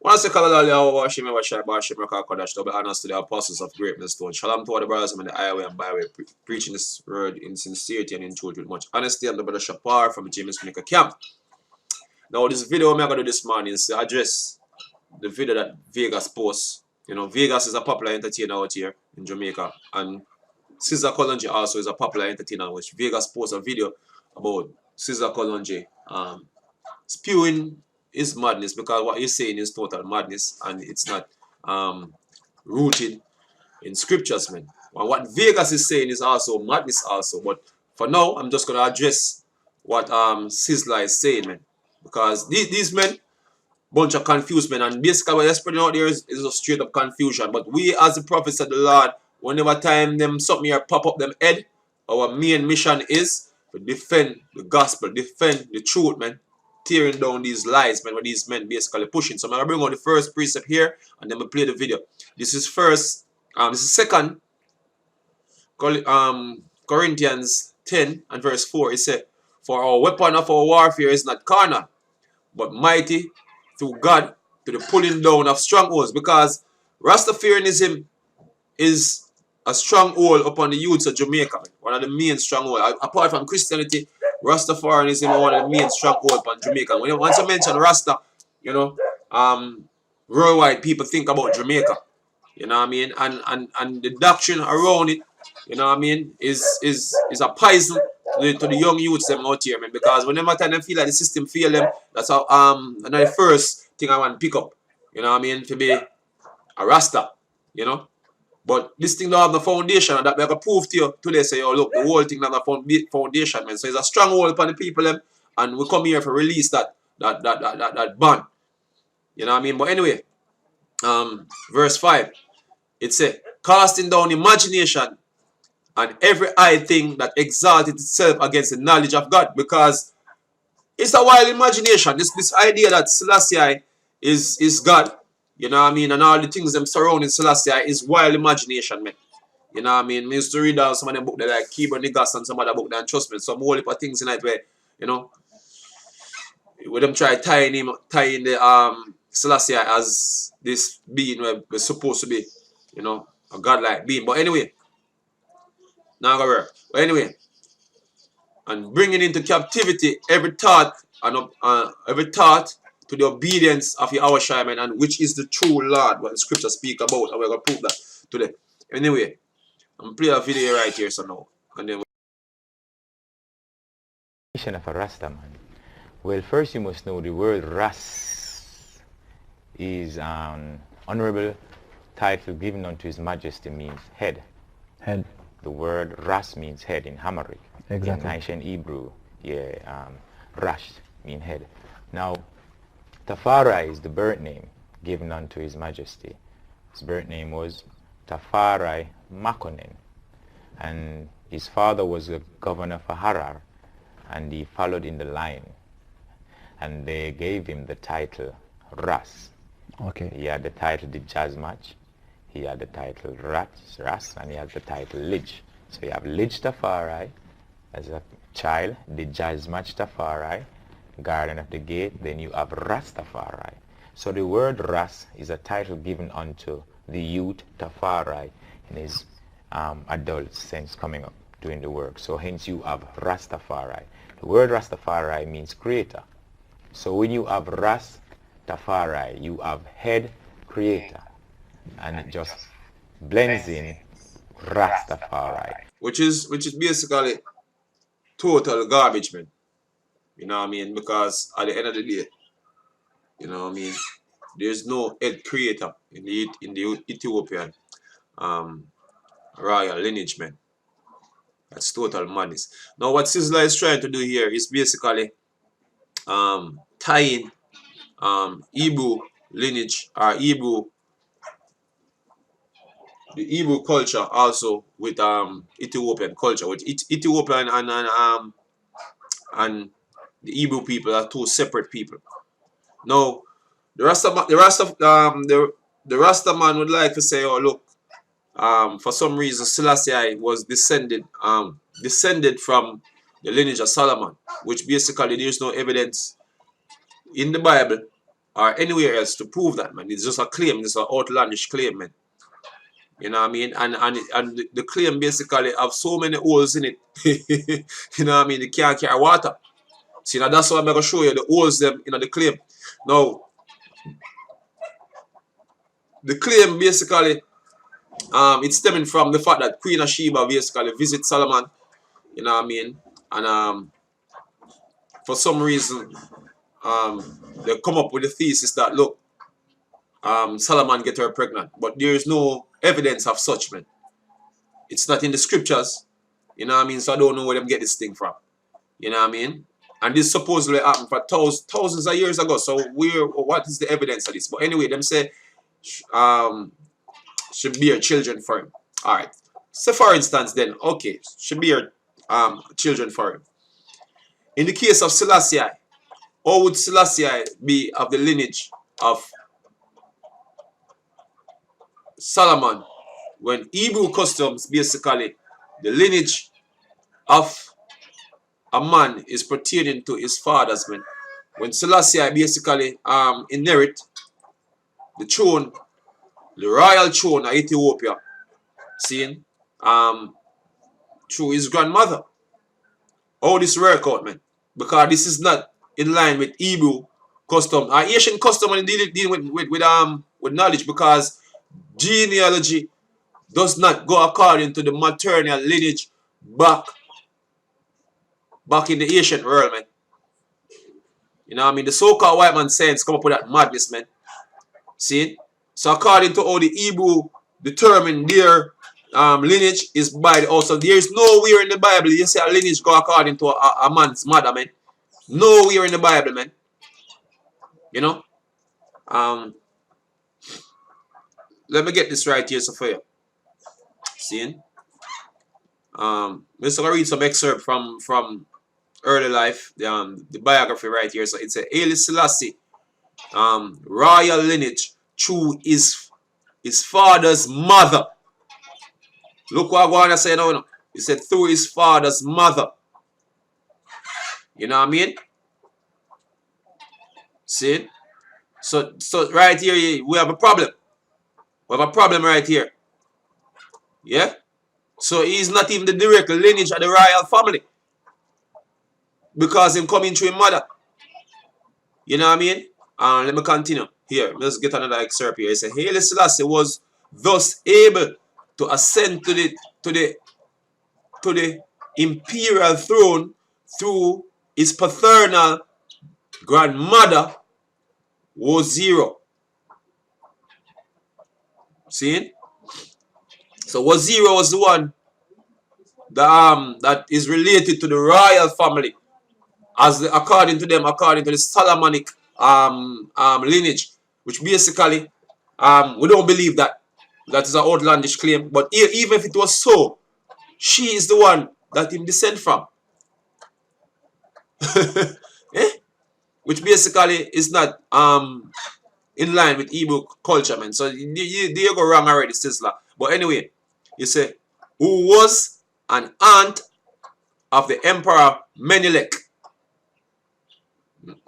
Once the Kalalali, Washim, Washai, Bashim, Kodash, to be honest to the apostles of great millstone. Shalom to all the brothers in the highway and byway, preaching this word in sincerity and in truth with much honesty. I'm the brother Shapar from James Maker Camp. Now, this video I'm going to do this morning is to address the video that Vegas posts. You know, Vegas is a popular entertainer out here in Jamaica, and Sizzla Kalonji also is a popular entertainer, which Vegas posts a video about Sizzla Kalonji spewing is madness, because what he's saying is total madness and it's not rooted in scriptures, man. And what Vegas is saying is also madness also. But for now, I'm just going to address what Sizzla is saying, man. Because these men, bunch of confused men, and basically what they're spreading out there is a straight up confusion. But we as the prophets of the Lord, whenever time them something here pop up them head, our main mission is to defend the gospel, defend the truth, man. Tearing down these lies, man, what these men basically pushing. So I'm gonna bring on the first precept here and then we'll play the video. This is second Corinthians 10 and verse 4. It said, "For our weapon of our warfare is not carnal, but mighty through God to the pulling down of strongholds." Because Rastafarianism is a stronghold upon the youths of Jamaica, man. One of the main strongholds. Apart from Christianity, Rastafarianism is one of the main strongholds upon Jamaica. Once you mention Rasta, you know, worldwide people think about Jamaica. You know what I mean? And the doctrine around it, you know what I mean, is a poison to the young youths them out here, man. Because whenever time they feel like the system fail them, that's how another first thing I want to pick up. You know what I mean? To be a Rasta, you know. But this thing don't have no foundation, and that we have to prove to you today. Say, oh look, the whole thing don't have a foundation, man. So it's a stronghold upon the people, them, and we come here to release that ban. You know what I mean? But anyway, verse 5, it says, "Casting down imagination and every high thing that exalted itself against the knowledge of God," because it's a wild imagination. This idea that Selassie is God. You know what I mean? And all the things them surrounding Selassie is wild imagination, man. You know what I mean? I used to read out some of them books like Keyboard Niggas and some other book, and trust me, some whole heap of things in it where, you know, with them try tying the Selassie as this being where we're supposed to be, you know, a godlike being. But anyway, now go work. But anyway, and bringing into captivity every thought to the obedience of your Shaman, and which is the true Lord, what the scripture speak about, and we're gonna prove that today. Anyway, I'm play a video right here, so now, and then of a Rasta man. Well, first you must know the word Ras is an honorable title given unto His Majesty, means head. Head. The word Ras means head in Hamaric. Exactly. In ancient Hebrew, Rash means head. Now, Tafari is the birth name given unto His Majesty. His birth name was Tafari Makonnen, and his father was a governor for Harar, and he followed in the line, and they gave him the title Ras. Okay. He had the title the Jazz Match, he had the title Ras, and he had the title Lige. So you have Lige Tafari as a child, the Jazz Match Tafari, Garden of the Gate, then you have Ras Tafari. So the word Ras is a title given unto the youth Tafari in his adult sense coming up doing the work. So hence you have Rastafari. The word Rastafari means creator. So when you have Ras Tafari, you have head creator, and it just blends in Rastafari. which is basically total garbage, man. You know what I mean? Because at the end of the day, you know what I mean, there's no head creator in the Ethiopian royal lineage, man. That's total madness. Now what Sizzla is trying to do here is basically tying Hebrew lineage, or the Hebrew culture also with Ethiopian culture. With Ethiopian and the Hebrew people are two separate people. Now the Rasta man would like to say, oh look, for some reason Selassie was descended from the lineage of Solomon, which basically there's no evidence in the Bible or anywhere else to prove that, man. It's just a claim. It's an outlandish claim, man. You know what I mean? And the claim basically have so many holes in it. You know what I mean? They can't carry water. See, now that's why I'm going to show you the holes them in the claim. Now, the claim basically, it's stemming from the fact that Queen of Sheba basically visit Solomon. You know what I mean? And for some reason, they come up with the thesis that, look, Solomon get her pregnant. But there is no evidence of such, man. It's not in the scriptures. You know what I mean? So I don't know where them get this thing from. You know what I mean? And this supposedly happened for thousands of years ago. So what is the evidence of this? But anyway, them say she bear children for him. Alright. So for instance then, okay, she bear children for him. In the case of Selassie, how would Selassie be of the lineage of Solomon when Hebrew customs basically the lineage of a man is pertaining to his father's man? When Selassie basically inherit the throne, the royal throne of Ethiopia, seeing through his grandmother. How this work out, man? Because this is not in line with Hebrew custom. Asian custom and deal with knowledge, because genealogy does not go according to the maternal lineage back in the ancient world, man. You know what I mean? The so-called white man science come up with that madness, man. See? So according to how the Hebrew determine their lineage is by the house. So there is nowhere in the Bible you say a lineage go according to a man's mother, man. Nowhere in the Bible, man. You know? Let me get this right here so for you. See? I'm just gonna read some excerpt from early life, the biography right here. So it's a Haile Selassie, royal lineage through his father's mother. Look what I'm going to say now. He said through his father's mother. You know what I mean? See? So right here we have a problem. We have a problem right here. Yeah? So he's not even the direct lineage of the royal family, because him coming through his mother. You know what I mean? Let me continue. Here, let's get another excerpt here. It says Haile Selassie was thus able to ascend to the imperial throne through his paternal grandmother Waziro. See? So Waziro was the one that is related to the royal family, according to the Solomonic lineage, which basically we don't believe that is an outlandish claim. But even if it was so, she is the one that him descend from. Eh? Which basically is not in line with Hebrew culture, man. So you go wrong already, Sizzla. But anyway, you say, who was an aunt of the Emperor Menelik.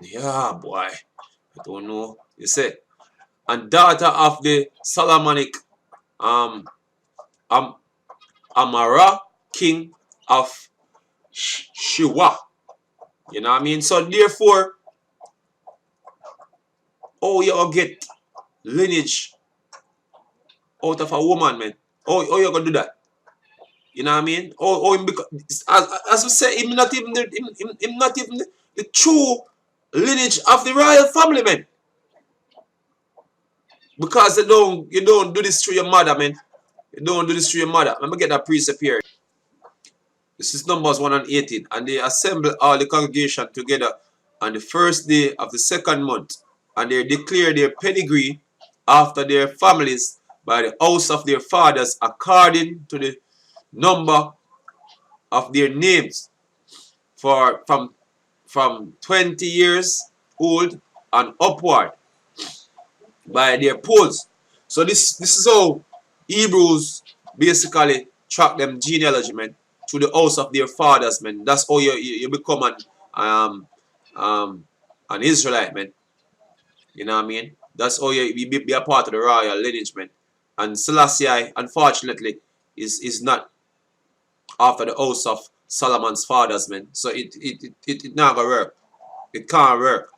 Yeah, boy. I don't know. You say, and daughter of the Solomonic Amara, king of Shiwa. You know what I mean? So therefore, oh, you get lineage out of a woman, man. Oh, you gonna do that? You know what I mean? As we say, him not even the true lineage of the royal family, man. Because you don't do this through your mother, man. You don't do this through your mother. Let me get that precept here. This is Numbers 1:18. And they assembled all the congregation together on the first day of the second month, and they declared their pedigree after their families by the house of their fathers according to the number of their names, from 20 years old and upward by their polls. So this is how Hebrews basically track them genealogy, man, through the house of their fathers, man. That's how you become an Israelite, man. You know what I mean? That's how you be a part of the royal lineage, man. And Selassie, unfortunately, is not after the house of Solomon's fathers, man. So it not gonna work. It can't work.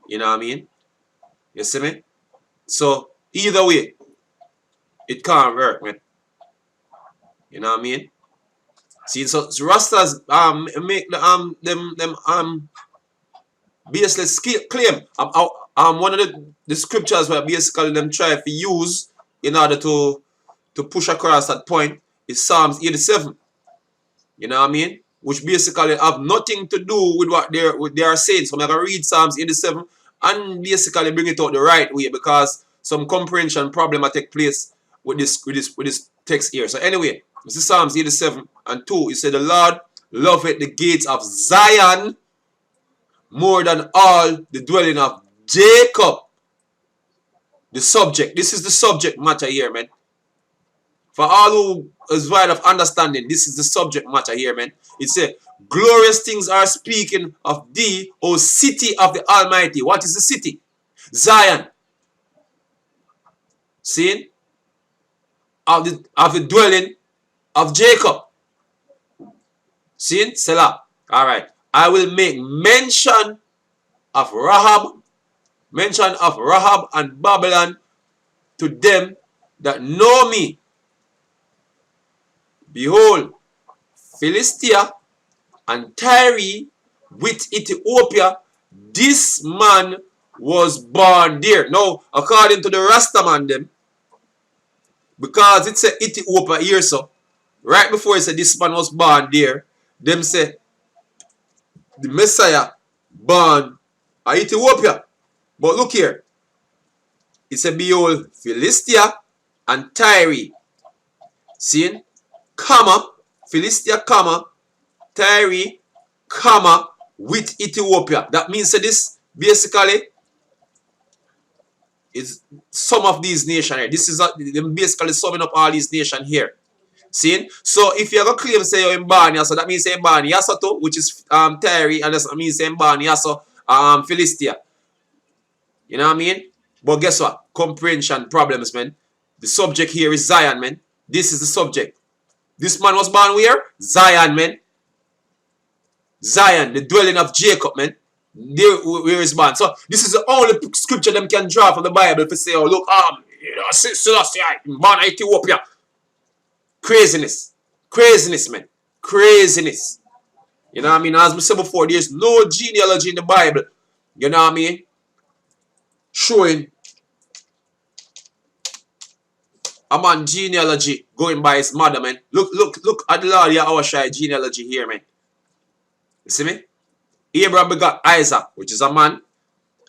You know what I mean? You see me? So either way, it can't work, man. You know what I mean? See, so Rastas make the them baseless claim. One of the scriptures where basically them try to use in order to push across that point is Psalms 87. You know what I mean? Which basically have nothing to do with what they are saying. So I'm gonna read Psalms 87 and basically bring it out the right way because some comprehension problem will take place with this text here. So anyway, this is Psalms 87 and 2. It said the Lord loveth the gates of Zion more than all the dwelling of Jacob. The subject. This is the subject matter here, man. For all who is void of understanding, this is the subject matter here, man. It says, glorious things are speaking of thee, O city of the Almighty. What is the city? Zion. See? Of the dwelling of Jacob. See? Selah. Alright. I will make mention of Rahab and Babylon to them that know me. Behold, Philistia and Tyre with Ethiopia, this man was born there. Now, according to the Rastaman them, because it said Ethiopia here, so right before it said this man was born there, them say the Messiah born in Ethiopia. But look here, it said behold, Philistia and Tyre. See? Comma, Philistia, comma, Tyre, comma, with Ethiopia. That means that this basically is some of these nations here. This is basically summing up all these nations here. See? So if you're going to claim say you're in Barnia, so that means you're in Barnia too, which is Tyre, and that means you're in Barnia, so Philistia. You know what I mean? But guess what? Comprehension problems, man. The subject here is Zion, man. This is the subject. This man was born where? Zion, man. Zion, the dwelling of Jacob, man. There where is born. So this is the only scripture them can draw from the Bible to say, oh look, Selassie, born in Ethiopia. Craziness. Craziness, man. Craziness. You know what I mean? As we said before, there's no genealogy in the Bible. You know what I mean? Showing a man genealogy going by his mother, man. Look at the Lord Yahushua genealogy here, man. You see me? Abraham begot Isaac, which is a man.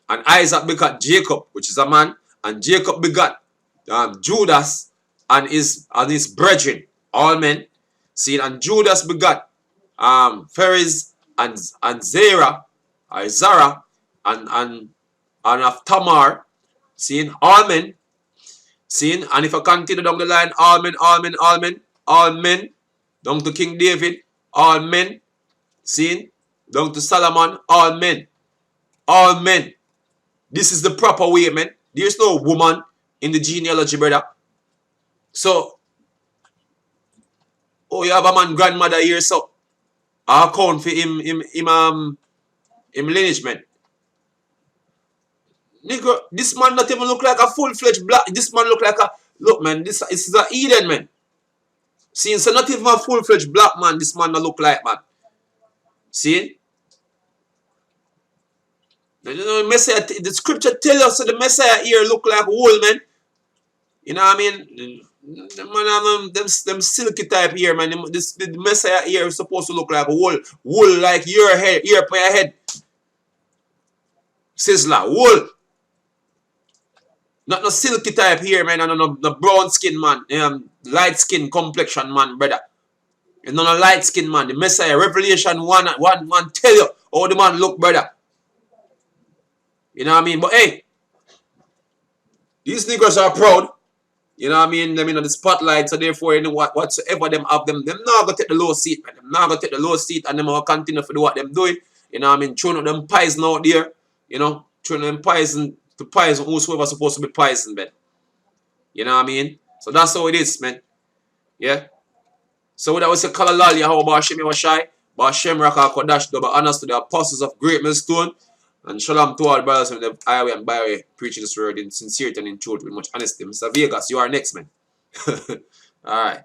And Isaac begot Jacob, which is a man. And Jacob begot Judas and his brethren, all men. See, and Judas begot Phares and Zerah, or Zara, and of Tamar. See, all men. See, and if I continue down the line, all men, down to King David, all men, see, down to Solomon, all men. This is the proper way, man. There's no woman in the genealogy, brother. So, oh, you have a man grandmother here, so I account for him lineage, man. Nigga, this man not even look like a full-fledged black. This man look like a... Look, man, this is a Eden, man. See, so not even a full-fledged black man, this man not look like, man. See? You know, Messiah, the scripture tell us that the Messiah here look like wool, man. You know what I mean? Them silky type here, man. The Messiah here is supposed to look like wool. Wool like your hair, ear for your head. Sizzla, wool. Not no silky type here, man, and no brown skin, man. Light skin complexion, man, brother. And no light skin, man. The Messiah, Revelation 1 tell you how the man look, brother. You know what I mean? But hey, these niggas are proud. You know what I mean? Them in the spotlight, so therefore, you know whatsoever them have them not gonna take the low seat, man. Them not gonna take the low seat and them will continue to do what them doing. You know what I mean? Throwing up them poison out there, you know, throwing them poison to poison whosoever supposed to be poisoned, man. You know what I mean? So that's how it is, man. Yeah? So with that we say Kalalali, how about Hashem Yawashai, Hashem Raka Kodash, double honors to the apostles of Great Millstone, and shalom to all brothers in the highway and byway, preaching this word in sincerity and in truth with much honesty. Mr. Vegas, you are next, man. Alright.